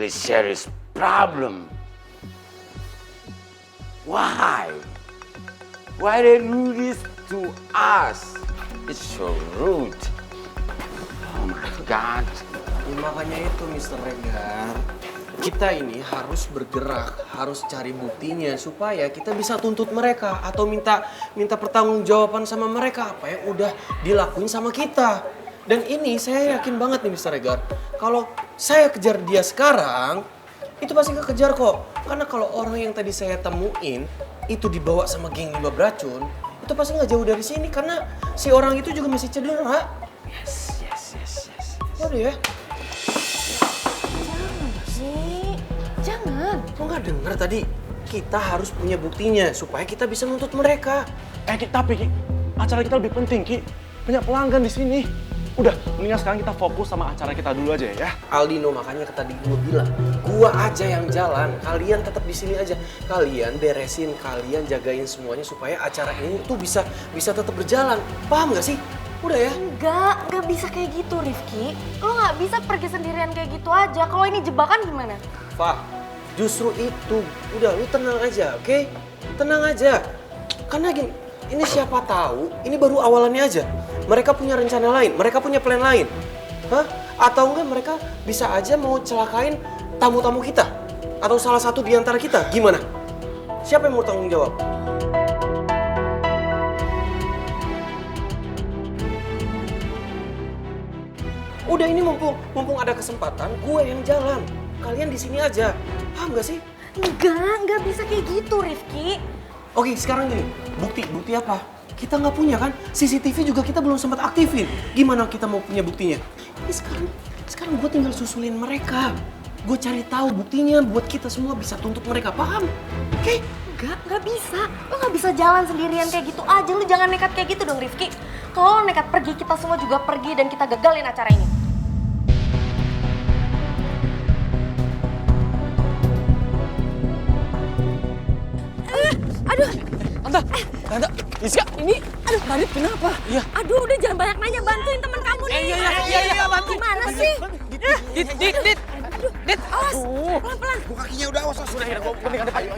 really serious problem. Why? Why they do this to us? It's so rude. Oh my God. Ya, makanya itu Mr. Regar, kita ini harus bergerak, harus cari buktinya supaya kita bisa tuntut mereka atau minta pertanggungjawaban sama mereka apa yang udah dilakuin sama kita. Dan ini saya yakin banget nih Mr. Regar, kalau saya kejar dia sekarang, itu pasti kekejar kok. Karena kalau orang yang tadi saya temuin itu dibawa sama geng limbah beracun, itu pasti nggak jauh dari sini karena si orang itu juga masih cedera. Yes. Waduh ya. Jangan. Lo nggak dengar tadi? Kita harus punya buktinya supaya kita bisa nuntut mereka. Ki, tapi Ki, acara kita lebih penting Ki. Banyak pelanggan di sini. Udah, mendingan sekarang kita fokus sama acara kita dulu aja ya. Aldino, makanya tadi gue bilang, gua aja yang jalan, kalian tetap di sini aja. Kalian beresin, kalian jagain semuanya supaya acara ini tuh bisa tetap berjalan. Paham gak sih? Udah ya? Enggak bisa kayak gitu Rifki. Lo nggak bisa pergi sendirian kayak gitu aja. Kalau ini jebakan gimana? Fah, justru itu. Udah, lu tenang aja, oke? Tenang aja. Karena gini, ini siapa tahu, ini baru awalannya aja. Mereka punya rencana lain, mereka punya plan lain. Hah? Atau enggak mereka bisa aja mau celakain tamu-tamu kita? Atau salah satu di antara kita, gimana? Siapa yang mau tanggung jawab? Udah, ini mumpung ada kesempatan, gue yang jalan. Kalian di sini aja. Paham gak sih? Enggak bisa kayak gitu Rifki. Oke, sekarang gini, bukti apa? Kita nggak punya kan? CCTV juga kita belum sempat aktifin. Gimana kita mau punya buktinya? Ini sekarang gue tinggal susulin mereka. Gue cari tahu buktinya buat kita semua bisa tuntut mereka, paham? Oke? Enggak bisa. Lo nggak bisa jalan sendirian kayak gitu aja. Lo jangan nekat kayak gitu dong Rifki. Kalau lo nekat pergi, kita semua juga pergi dan kita gagalin acara ini. Aduh. Tante, Rizka, ini, Radit kenapa? Iya. Aduh, udah jangan banyak nanya, bantuin temen kamu nih. Iya, bantu. Gimana sih? Dit, Awas, pelan-pelan. Bu kakinya udah awas. Sudah, ya, mendingan ayo.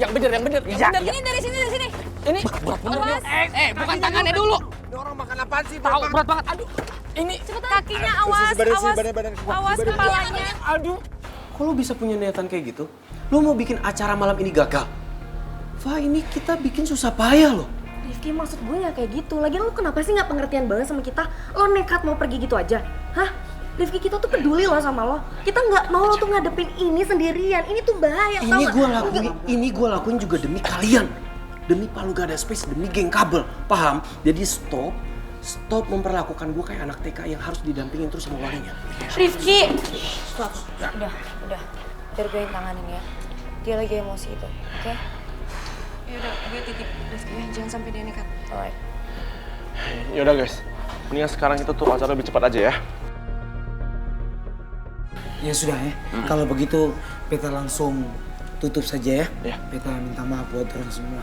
Yang bener. Ini dari sini. Ini berat bener nih. Bukan tangannya dulu. Ini orang makan apaan sih? Tahu berat banget. Aduh, ini. Cepetan. Kakinya awas, badan. awas kepalanya. Aduh. Kok lo bisa punya niatan kayak gitu? Lo mau bikin acara malam ini gagal? Fa, ini kita bikin susah payah loh. Rifki, maksud gue gak kayak gitu. Lagian lo kenapa sih gak pengertian banget sama kita? Lo nekat mau pergi gitu aja? Hah? Rifki, kita tuh peduli loh sama lo. Kita gak mau lo tuh ngadepin ini sendirian. Ini tuh bahaya, tau gak? Ini gue lakuin juga demi kalian. Demi Palu Gak Ada Space, demi geng kabel. Paham? Jadi stop memperlakukan gue kayak anak TK yang harus didampingin terus sama walinya. Rifki! Stop. Udah. Biar gue yang tanganin ya. Dia lagi emosi itu, oke? Yaudah, gue titip Rifki ya, jangan sampai dia nekat. Alright. Yaudah guys, mendingan sekarang kita tuh acara lebih cepat aja ya. Ya sudah ya, kalau begitu beta langsung tutup saja ya. Ya. Beta minta maaf buat orang semua.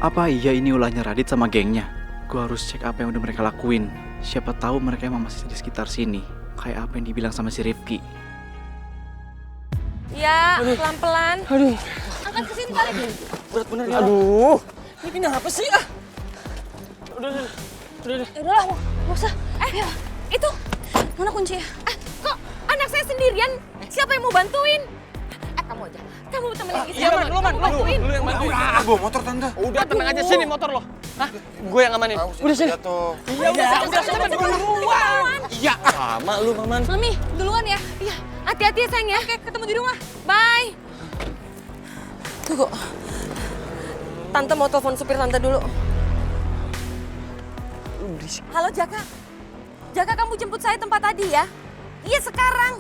Apa iya ini ulahnya Radit sama gengnya? Gua harus cek apa yang udah mereka lakuin. Siapa tahu mereka emang masih di sekitar sini. Kayak apa yang dibilang sama si Rifki. Ya, pelan-pelan. Aduh. Angkat ke sini tarik. Berat bener ya. Aduh. Ini kenapa sih ah? Udah. Yaudahlah, nggak usah. Itu mana kuncinya? Kok anak saya sendirian? Siapa yang mau bantuin? Kamu aja. Kamu temenin istri. Iya, Man. Lu yang bantuin. Udah, bawa motor tante. Udah, tenang aja, sini motor lo. Hah? Gue yang amanin. Udah sini. Iya, udah sama duluan. Iya, sama lu, Maman. Mami, duluan ya. Iya, hati-hati ya sayang ya. Oke, ketemu di rumah. Bye. Tunggu. Tante mau telepon supir tante dulu. Halo Jaka. Jaka, kamu jemput saya tempat tadi ya? Iya, sekarang.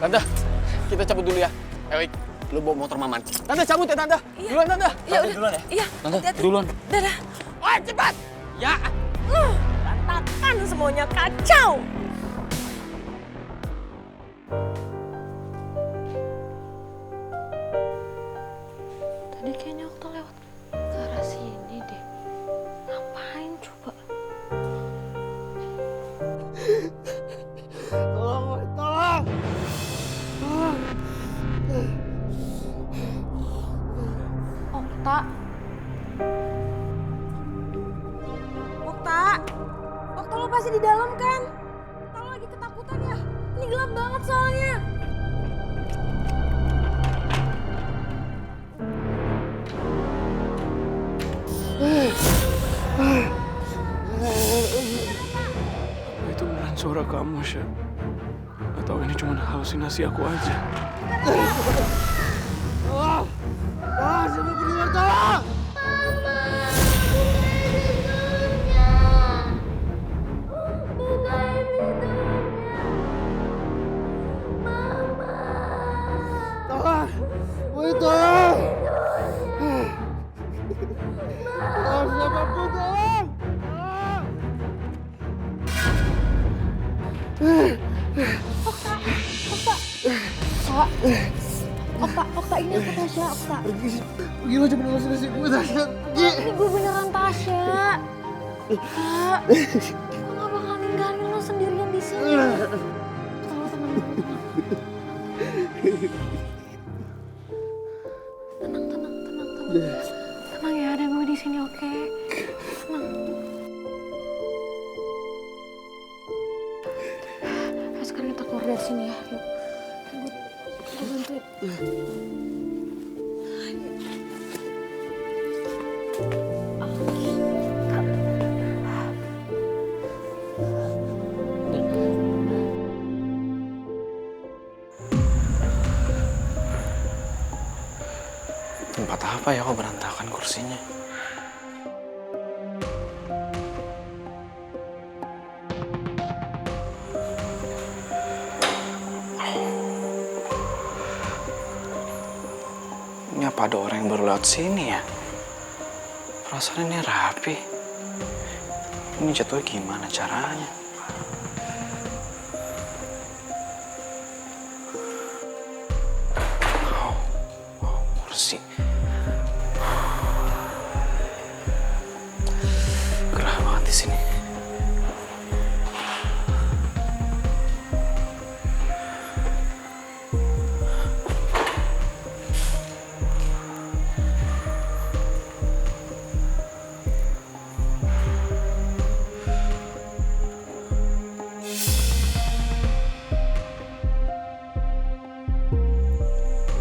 Tante, kita cabut dulu ya. Eik, lu bawa motor Maman. Tante cabut ya, Tante. Iya. Duluan, Tante. Iya, udah. Duluan ya. Iya, Tante, hati-hati. duluan. Dadah. Wah, cepat. Ya. Berantakan semuanya, kacau. Tadi kayaknya waktu lewat ke arah sini deh. Ngapain coba? pasti di dalam kan? Kalau lagi ketakutan ya. Ini gelap banget soalnya. Itu beneran suara kamu, Syah. Atau ini cuma halusinasi aku aja? Siapa berdua tolong? Tolong! Woi, tolong! Tolong, siapapun, tolong! Okta, ini aku Tasya, Okta. Pergi lo, cepet halusinasi gue, Tasya. Pergi! Ini gue beneran Tasya. Kak, gue gak bakal ninggalin lo sendirian di sini. Tolong tenang. Tenang ya, ada gue di sini, oke? Tenang. Ayo sekarang kita keluar dari sini ya. Yuk. Gue bantuin. Tempat apa ya kok berantakan kursinya? Ini apa ada orang yang baru lewat sini ya? Perasaan ini rapi. Ini jatuhnya gimana caranya? Kursi. Gerah banget di sini.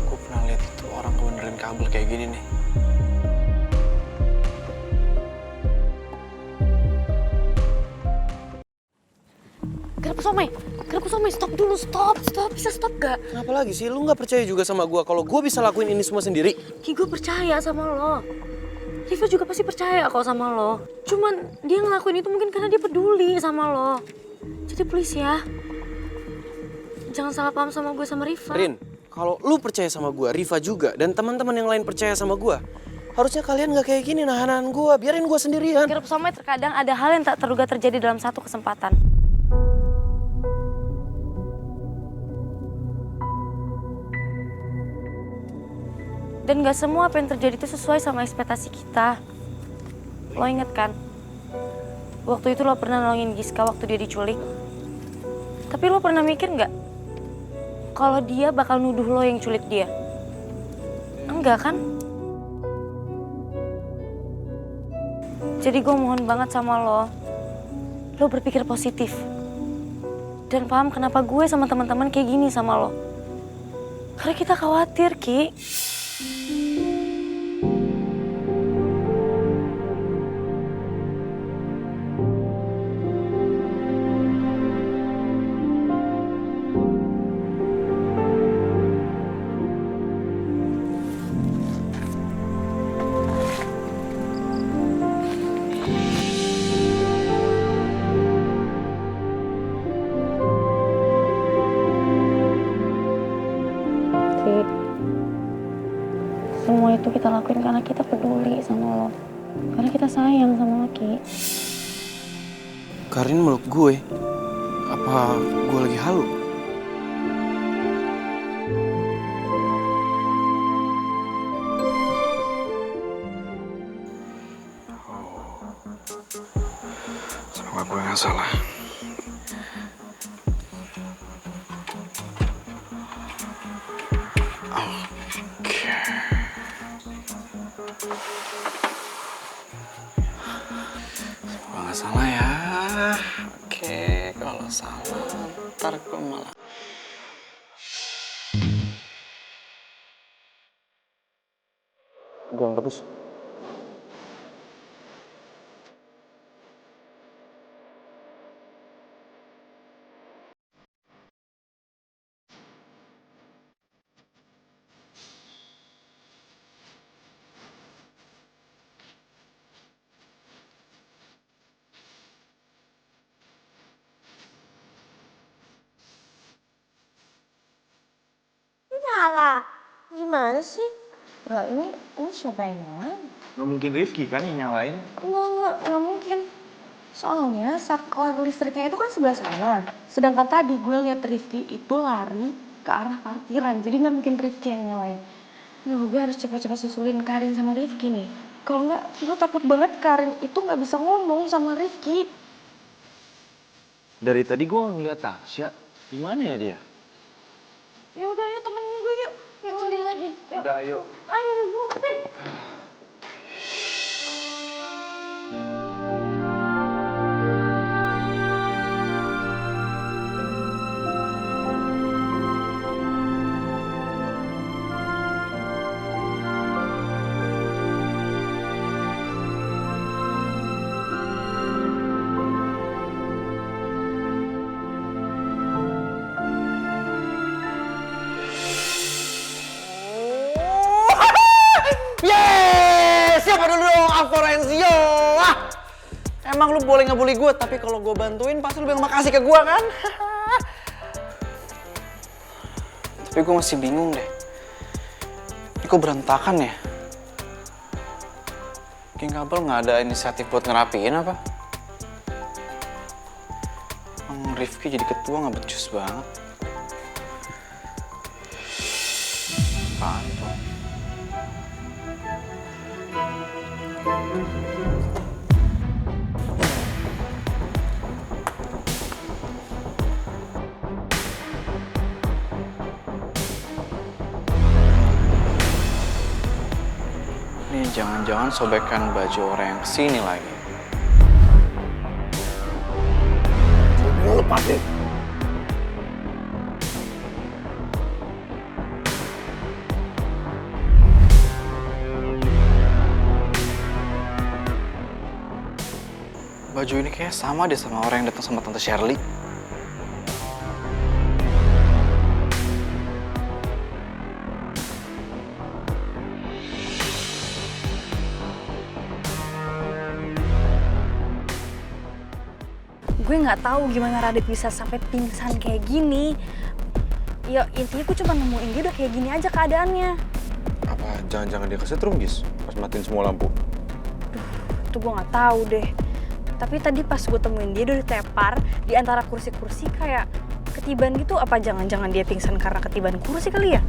Gue pernah lihat itu orang ngebenerin kabel kayak gini nih. Gerabah somai, stop dulu, stop, bisa stop gak? Kenapa lagi sih? Lu nggak percaya juga sama gue kalau gue bisa lakuin ini semua sendiri? Ki, gue percaya sama lo. Riva juga pasti percaya kok sama lo. Cuman dia ngelakuin itu mungkin karena dia peduli sama lo. Jadi please ya, jangan salah paham sama gue sama Riva. Rin, kalau lu percaya sama gue, Riva juga, dan teman-teman yang lain percaya sama gue, harusnya kalian nggak kayak gini nahan gue, biarin gue sendirian. Gerabah somai terkadang ada hal yang tak terduga terjadi dalam satu kesempatan. Dan gak semua apa yang terjadi itu sesuai sama ekspektasi kita. Lo inget kan? Waktu itu lo pernah nolongin Giska waktu dia diculik. Tapi lo pernah mikir gak? Kalau dia bakal nuduh lo yang culik dia. Enggak kan? Jadi gue mohon banget sama lo. Lo berpikir positif. Dan paham kenapa gue sama teman-teman kayak gini sama lo. Karena kita khawatir, Ki. Semua itu kita lakuin karena kita peduli sama lo. Karena kita sayang sama lo, Ki. Karin meluk gue. Apa gue lagi halu? Semoga gue gak salah. Oke. Semoga gak salah ya. Oke. Oke, kalau salah ntar gue malah. Gue angkat terus. Nyala. Gimana sih? Enggak, ini siapa yang nyalain? Gak mungkin Rifki kan yang nyalain. Enggak mungkin. Soalnya saklar listriknya itu kan sebelah sana. Sedangkan tadi gue lihat Rifki itu lari ke arah parkiran. Jadi nggak mungkin Rifki yang nyalain. Nah, gue harus cepat-cepat susulin Karin sama Rifki nih. Kalau nggak, gue takut banget Karin itu nggak bisa ngomong sama Rifki. Dari tadi gue ngeliat Tasya. Di mana ya dia? Ya udah, yuk temenin gue yuk. Yuk sendiri lagi. Yuk. Udah, ayo. Ayo, bukan. Siapa dulu dong, Aforensio? Emang lu boleh ngebully gue, tapi kalau gue bantuin pasti lu bilang makasih ke gue kan? Tapi gue masih bingung deh. Ini kok berantakan ya? Geng Kabel nggak ada inisiatif buat ngerapiin apa? Rifki jadi ketua nggak becus banget. Apaan tuh? Ini jangan-jangan sobekan baju orang yang kesini lagi. Lepasin. Baju ini kayak sama deh sama orang yang datang sama Tante Shirley. Gue nggak tahu gimana Radit bisa sampai pingsan kayak gini. Ya intinya gue cuma nemuin dia udah kayak gini aja keadaannya. Apa jangan-jangan dia kesetrum, Gis? Pas matiin semua lampu. Tuh gue nggak tahu deh. Tapi tadi pas gue temuin dia udah ditepar di antara kursi-kursi kayak ketiban gitu. Apa jangan-jangan dia pingsan karena ketiban kursi kali ya?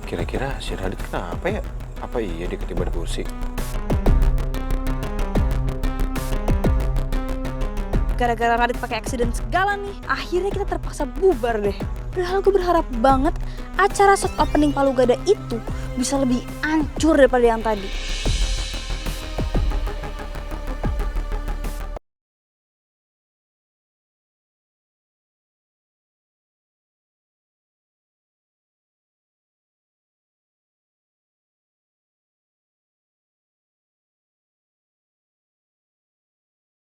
Kira-kira si Radit kenapa ya? Apa iya dia ketiban kursi? Gara-gara Radit pakai accident segala nih, akhirnya kita terpaksa bubar deh. Padahal gue berharap banget acara soft opening Palu Gada itu bisa lebih hancur daripada yang tadi.